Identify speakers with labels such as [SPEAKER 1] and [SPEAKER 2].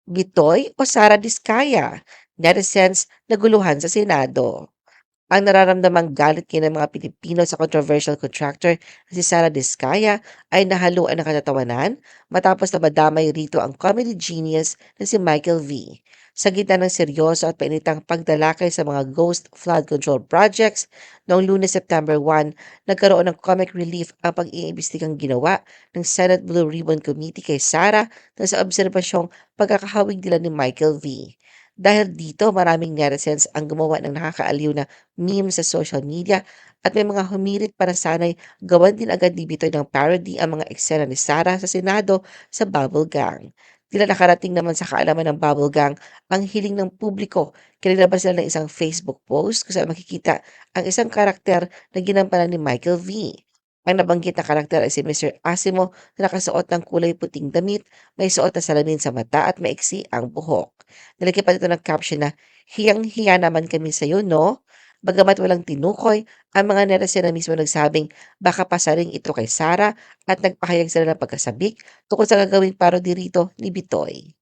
[SPEAKER 1] Bitoy o Sara Diskaya? Netizens naguluhan sa Senado. Ang nararamdamang galit ngayon ng mga Pilipino sa controversial contractor na si Sara Diskaya ay nahaluan ng katatawanan matapos na madamay rito ang comedy genius na si Michael V. Sa gitna ng seryoso at painitang pagdalakay sa mga ghost flood control projects, noong Lunes, September 1, nagkaroon ng comic relief ang pag-iimbestigang ginawa ng Senate Blue Ribbon Committee kay Sara na sa obserbasyong pagkakahawig nila ni Michael V. Dahil dito, maraming netizens ang gumawa ng nakakaaliw na meme sa social media at may mga humirit para sana'y gawan din agad ni Bitoy ng parody ang mga eksena ni Sara sa Senado sa Bubble Gang. Tila nakarating naman sa kaalaman ng Bubble Gang ang hiling ng publiko. Kinilabas sila ng isang Facebook post kung saan makikita ang isang karakter na ginampanan ni Michael V. Ang nabanggit na karakter ay si Mr. Asimo na nakasuot ng kulay puting damit, may suot na salamin sa mata at maiksi ang buhok. Nilagyan pa nito ng caption na, "Hiyang-hiya naman kami sa'yo, no?" Bagamat walang tinukoy, ang mga netizen na mismo nagsabing baka pasaring ito kay Sara at nagpahayag sila ng pagkasabik tungkol sa gagawing parody rito ni Bitoy.